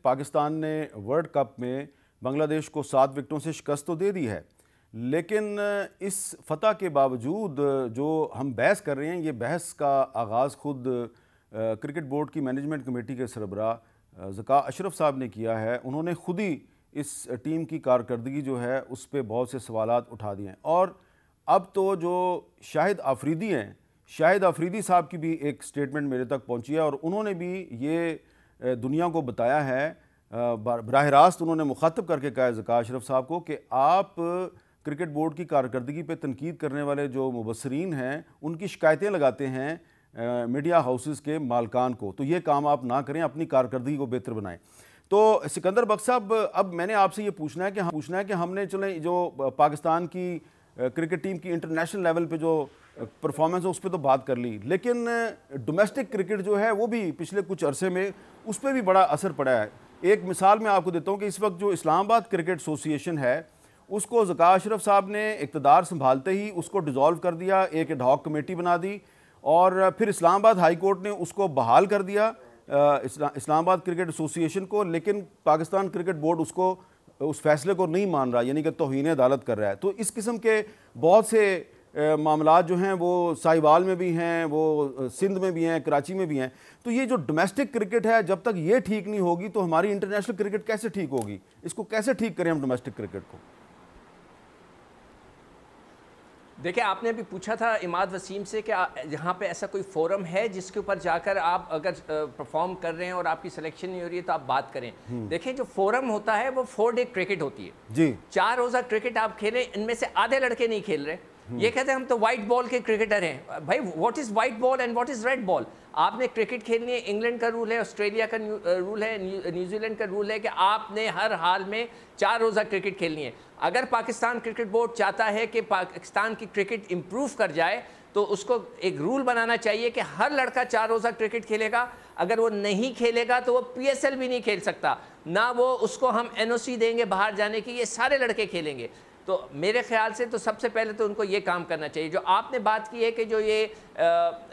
पाकिस्तान ने world cup में बांग्लादेश को 7 विकेटों से शिकस्त तो दे दी है, लेकिन इस फतह के बावजूद जो हम बहस कर रहे हैं, ये बहस का आगाज़ खुद क्रिकेट बोर्ड की मैनेजमेंट कमेटी के सरबराह ज़का अशरफ साहब ने किया है। उन्होंने खुद ही इस टीम की कारकर्दगी जो है उस पर बहुत से सवालात उठा दिए हैं। और अब तो जो शाहिद आफरीदी हैं, शाहिद आफरीदी साहब की भी एक स्टेटमेंट मेरे तक पहुंची है और उन्होंने भी ये दुनिया को बताया है, बराह रास्त उन्होंने मुखातब करके कहा है ज़का अशरफ साहब को कि आप क्रिकेट बोर्ड की कारकर्दगी पे तनकीद करने वाले जो मुबस्सरीन हैं उनकी शिकायतें लगाते हैं मीडिया हाउसेस के मालकान को, तो ये काम आप ना करें, अपनी कारकर्दगी को बेहतर बनाएं। तो सिकंदर बख्श साहब, अब मैंने आपसे ये पूछना है कि हमने चले जो पाकिस्तान की क्रिकेट टीम की इंटरनेशनल लेवल पे जो परफॉर्मेंस है उस पर तो बात कर ली, लेकिन डोमेस्टिक क्रिकेट जो है वो भी पिछले कुछ अरसे में उस पर भी बड़ा असर पड़ा है। एक मिसाल मैं आपको देता हूँ कि इस वक्त जो इस्लामाबाद क्रिकेट एसोसिएशन है उसको ज़का अशरफ साहब ने इक़्तिदार संभालते ही उसको डिज़ोल्व कर दिया, एक एडहॉक कमेटी बना दी और फिर इस्लामाबाद हाई कोर्ट ने उसको बहाल कर दिया इस्लामाबाद क्रिकेट एसोसिएशन को, लेकिन पाकिस्तान क्रिकेट बोर्ड उसको उस फैसले को नहीं मान रहा, यानी कि तौहीन अदालत कर रहा है। तो इस किस्म के बहुत से मामलात जो हैं वो साहिवाल में भी हैं, वो सिंध में भी हैं, कराची में भी हैं। तो ये जो डोमेस्टिक क्रिकेट है, जब तक ये ठीक नहीं होगी तो हमारी इंटरनेशनल क्रिकेट कैसे ठीक होगी? इसको कैसे ठीक करें हम डोमेस्टिक क्रिकेट को? देखिए, आपने अभी पूछा था इमाद वसीम से कि यहाँ पे ऐसा कोई फोरम है जिसके ऊपर जाकर आप अगर परफॉर्म कर रहे हैं और आपकी सिलेक्शन नहीं हो रही है तो आप बात करें। देखिए, जो फोरम होता है वो 4 डे क्रिकेट होती है जी। 4 रोज़ा क्रिकेट आप खेलें, इनमें से आधे लड़के नहीं खेल रहे। ये कहते हैं हम तो वाइट बॉल के क्रिकेटर हैं। भाई, what is white ball and what is red ball? आपने क्रिकेट खेलनी है, इंग्लैंड का रूल है, ऑस्ट्रेलिया का रूल है, न्यूजीलैंड का रूल है कि आपने हर हाल में 4 रोज़ा क्रिकेट खेलनी है। अगर पाकिस्तान क्रिकेट बोर्ड चाहता है कि पाकिस्तान की क्रिकेट इंप्रूव कर जाए तो उसको एक रूल बनाना चाहिए कि हर लड़का 4 रोज़ा क्रिकेट खेलेगा। अगर वो नहीं खेलेगा तो वो PSL भी नहीं खेल सकता, ना वो उसको हम NOC देंगे बाहर जाने की, ये सारे लड़के खेलेंगे। तो मेरे ख्याल से तो सबसे पहले तो उनको ये काम करना चाहिए। जो आपने बात की है कि जो ये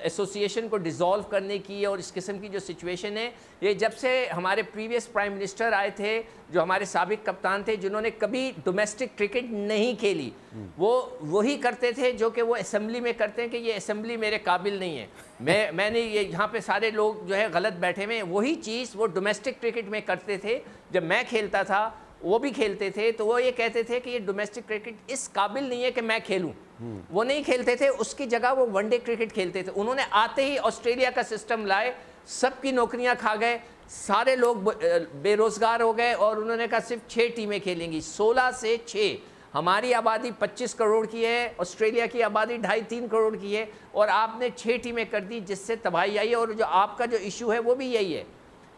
एसोसिएशन को डिज़ोल्व करने की और इस किस्म की जो सिचुएशन है, ये जब से हमारे प्रीवियस प्राइम मिनिस्टर आए थे, जो हमारे साबिक कप्तान थे जिन्होंने कभी डोमेस्टिक क्रिकेट नहीं खेली, वो वही करते थे जो कि वो असेंबली में करते हैं कि ये असेंबली मेरे काबिल नहीं है, मैंने ये यहाँ पे सारे लोग जो है गलत बैठे हुए हैं। वही चीज़ वो डोमेस्टिक क्रिकेट में करते थे। जब मैं खेलता था वो भी खेलते थे, तो वो ये कहते थे कि ये डोमेस्टिक क्रिकेट इस काबिल नहीं है कि मैं खेलूं। वो नहीं खेलते थे, उसकी जगह वो वनडे क्रिकेट खेलते थे। उन्होंने आते ही ऑस्ट्रेलिया का सिस्टम लाए, सबकी नौकरियां खा गए, सारे लोग बेरोजगार हो गए और उन्होंने कहा सिर्फ 6 टीमें खेलेंगी, 16 से 6। हमारी आबादी 25 करोड़ की है, ऑस्ट्रेलिया की आबादी 2.5-3 करोड़ की है और आपने 6 टीमें कर दी, जिससे तबाही आई है। और जो आपका जो इशू है वो भी यही है।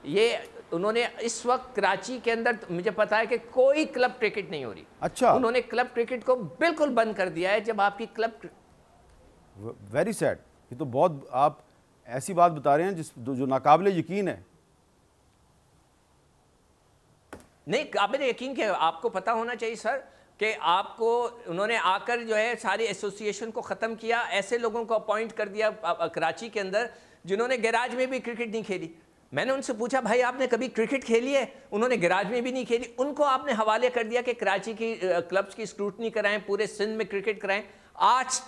ये उन्होंने इस वक्त कराची के अंदर मुझे पता है कि कोई क्लब क्रिकेट नहीं हो रही। अच्छा, उन्होंने क्लब क्रिकेट को बिल्कुल बंद कर दिया है। जब आपकी क्लब, वेरी सैड, ये तो बहुत आप ऐसी बात बता रहे हैं जो नाकाबिले यकीन है। नहीं, काबिल यकीन के आपको पता होना चाहिए सर कि आपको उन्होंने आकर जो है सारी एसोसिएशन को ख़त्म किया, ऐसे लोगों को अपॉइंट कर दिया कराची के अंदर जिन्होंने गैराज में भी क्रिकेट नहीं खेली। मैंने उनसे पूछा भाई आपने कभी क्रिकेट खेली है? उन्होंने गैराज में भी नहीं खेली। उनको आपने हवाले कर दिया कि कराची की क्लब्स की स्क्रूटनी कराएं, पूरे सिंध में क्रिकेट कराएं। आज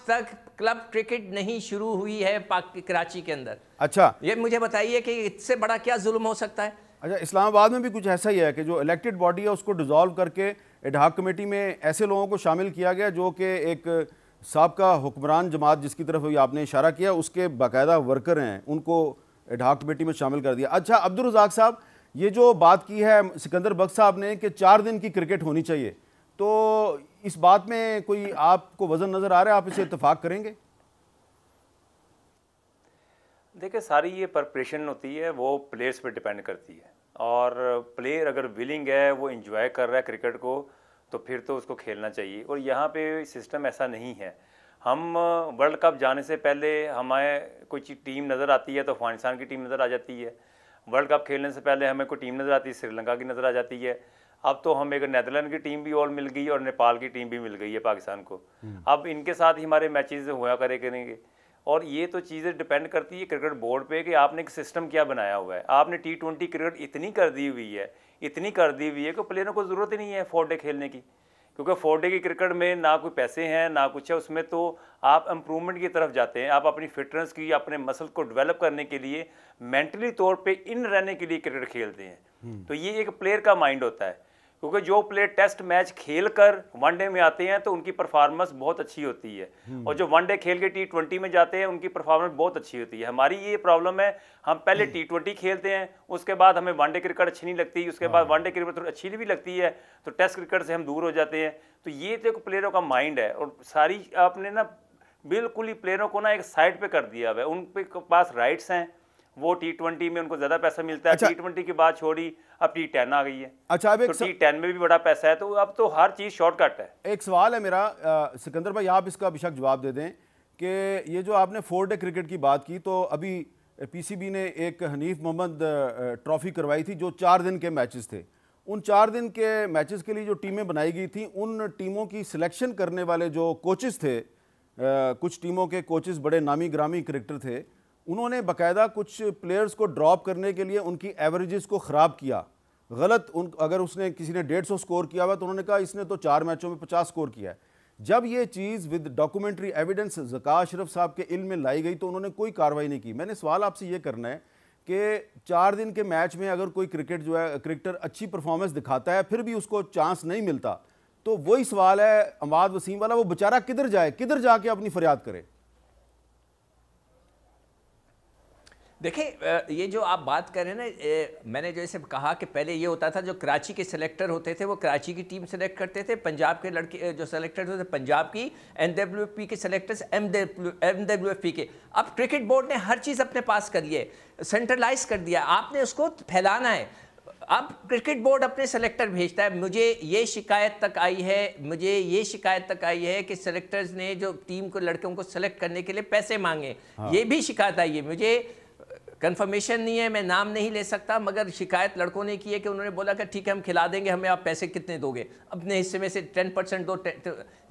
तक क्लब क्रिकेट नहीं शुरू हुई है कराची के अंदर। अच्छा, ये मुझे बताइए कि इससे बड़ा क्या जुल्म हो सकता है? अच्छा, इस्लामाबाद में भी कुछ ऐसा ही है कि जो इलेक्टेड बॉडी है उसको डिज़ोल्व करके एडहॉक कमेटी में ऐसे लोगों को शामिल किया गया जो कि एक साबका हुक्मरान जमात जिसकी तरफ आपने इशारा किया उसके बाकायदा वर्कर हैं, उनको एडहॉक कमेटी में शामिल कर दिया। अच्छा, अब्दुल रज़ाक साहब, ये जो बात की है सिकंदर बख्श साहब ने कि 4 दिन की क्रिकेट होनी चाहिए, तो इस बात में कोई आपको वजन नज़र आ रहा है? आप इसे इत्तेफाक करेंगे? देखिए, सारी ये प्रिपरेशन होती है वो प्लेयर्स पे डिपेंड करती है, और प्लेयर अगर विलिंग है, वो एंजॉय कर रहा है क्रिकेट को, तो फिर तो उसको खेलना चाहिए। और यहाँ पे सिस्टम ऐसा नहीं है। हम वर्ल्ड कप जाने से पहले हमें कोई टीम नज़र आती है तो अफगानिस्तान की टीम नज़र आ जाती है। वर्ल्ड कप खेलने से पहले हमें कोई टीम नज़र आती है, श्रीलंका की नज़र आ जाती है। अब तो हमें एक नीदरलैंड की टीम भी और मिल गई और नेपाल की टीम भी मिल गई है पाकिस्तान को। अब इनके साथ ही हमारे मैचेस हुआ करेंगे और ये तो चीज़ें डिपेंड करती है क्रिकेट बोर्ड पे कि आपने एक सिस्टम क्या बनाया हुआ है। आपने T20 क्रिकेट इतनी कर दी हुई है कि प्लेयरों को ज़रूरत ही नहीं है 4 डे खेलने की, क्योंकि 4 डे की क्रिकेट में ना कोई पैसे हैं ना कुछ है। उसमें तो आप इम्प्रूवमेंट की तरफ जाते हैं, आप अपनी फिटनेस की, अपने मसल को डेवलप करने के लिए, मेंटली तौर पे इन रहने के लिए क्रिकेट खेलते हैं। तो ये एक प्लेयर का माइंड होता है, क्योंकि जो प्लेयर टेस्ट मैच खेल कर वनडे में आते हैं तो उनकी परफॉर्मेंस बहुत अच्छी होती है, और जो वनडे खेल के T20 में जाते हैं उनकी परफॉर्मेंस बहुत अच्छी होती है। हमारी ये प्रॉब्लम है, हम पहले T20 खेलते हैं, उसके बाद हमें वनडे क्रिकेट अच्छी नहीं लगती, उसके बाद वनडे क्रिकेट थोड़ी अच्छी भी लगती है, तो टेस्ट क्रिकेट से हम दूर हो जाते हैं। तो ये तो एक प्लेयरों का माइंड है, और सारी आपने ना बिल्कुल ही प्लेयरों को ना एक साइड पे कर दिया हुआ है। उनके पास राइट्स हैं, वो T20 में उनको ज्यादा पैसा मिलता है। अच्छा। T20 की बात छोड़ी, अब T10 आ गई है। अच्छा, अब तो T10 में भी बड़ा पैसा है, तो अब तो हर चीज शॉर्टकट है। एक सवाल है मेरा, सिकंदर भाई, आप इसका बेशक जवाब दे दें कि ये जो आपने 4 डे क्रिकेट की बात की, तो अभी पीसीबी ने एक हनीफ मोहम्मद ट्रॉफी करवाई थी जो 4 दिन के मैचेस थे। उन 4 दिन के मैचेस के लिए जो टीमें बनाई गई थी, उन टीमों की सिलेक्शन करने वाले जो कोचेस थे, कुछ टीमों के कोचेस बड़े नामी ग्रामी क्रिकेटर थे, उन्होंने बाकायदा कुछ प्लेयर्स को ड्रॉप करने के लिए उनकी एवरेजेस को ख़राब किया। गलत अगर उसने किसी ने 150 स्कोर किया हुआ तो उन्होंने कहा इसने तो 4 मैचों में 50 स्कोर किया है। जब ये चीज़ with documentary evidence Zaka Ashraf साहब के इल्म में लाई गई तो उन्होंने कोई कार्रवाई नहीं की। मैंने सवाल आपसे ये करना है कि 4 दिन के मैच में अगर कोई क्रिकेटर अच्छी परफॉर्मेंस दिखाता है फिर भी उसको चांस नहीं मिलता, तो वही सवाल है इमाद वसीम वाला, वो बेचारा किधर जाए, किधर जाके अपनी फरियाद करे? देखिए, ये जो आप बात कर रहे हैं ना, मैंने जैसे कहा कि पहले ये होता था, जो कराची के सिलेक्टर होते थे वो कराची की टीम सेलेक्ट करते थे, पंजाब के लड़के जो सेलेक्टर होते थे पंजाब की, NWFP के सेलेक्टर्स MWFP के। अब क्रिकेट बोर्ड ने हर चीज़ अपने पास कर ली है, सेंट्रलाइज कर दिया, आपने उसको फैलाना है। अब क्रिकेट बोर्ड अपने सेलेक्टर भेजता है। मुझे ये शिकायत तक आई है कि सेलेक्टर्स ने जो टीम को, लड़कों को सेलेक्ट करने के लिए पैसे मांगे। ये भी शिकायत आई है, मुझे कंफर्मेशन नहीं है, मैं नाम नहीं ले सकता, मगर शिकायत लड़कों ने की है कि उन्होंने बोला कि ठीक है हम खिला देंगे, हमें आप पैसे कितने दोगे, अपने हिस्से में से 10% दो,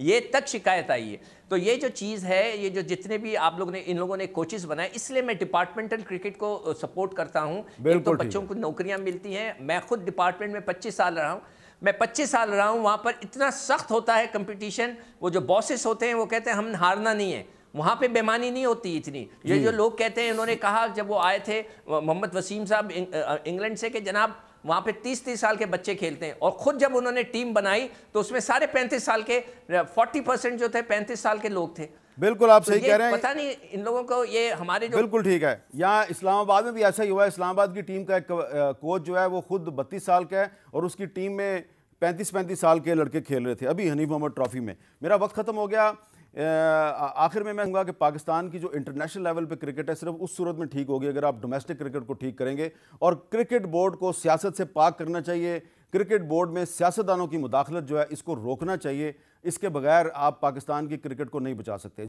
ये तक शिकायत आई है। तो ये जो चीज़ है, ये जो जितने भी आप लोगों ने, इन लोगों ने कोचेस बनाए, इसलिए मैं डिपार्टमेंटल क्रिकेट को सपोर्ट करता हूँ। एक तो बच्चों को नौकरियाँ मिलती हैं, मैं खुद डिपार्टमेंट में 25 साल रहा हूँ, वहाँ पर इतना सख्त होता है कंपटीशन, वो जो बॉसेस होते हैं वो कहते हैं हम हारना नहीं है, वहाँ पे बेमानी नहीं होती इतनी। ये जो लोग कहते हैं, उन्होंने कहा जब वो आए थे मोहम्मद वसीम साहब इंग्लैंड से, कि जनाब वहाँ पे 30-30 साल के बच्चे खेलते हैं, और ख़ुद जब उन्होंने टीम बनाई तो उसमें सारे 35 साल के 40% जो थे 35 साल के लोग थे। बिल्कुल आप सही कह रहे हैं। पता नहीं इन लोगों को, ये हमारे जो, बिल्कुल ठीक है। यहाँ इस्लामाबाद में भी ऐसा ही हुआ है। इस्लामाबाद की टीम का एक कोच जो है वो खुद 32 साल का है और उसकी टीम में 35-35 साल के लड़के खेल रहे थे अभी हनीफ मोहम्मद ट्रॉफी में। मेरा वक्त ख़त्म हो गया। आखिर में मैं कहूँगा कि पाकिस्तान की जो इंटरनेशनल लेवल पे क्रिकेट है सिर्फ उस सूरत में ठीक होगी अगर आप डोमेस्टिक क्रिकेट को ठीक करेंगे, और क्रिकेट बोर्ड को सियासत से पाक करना चाहिए। क्रिकेट बोर्ड में सियासतदानों की मुदाखलत जो है इसको रोकना चाहिए। इसके बगैर आप पाकिस्तान की क्रिकेट को नहीं बचा सकते।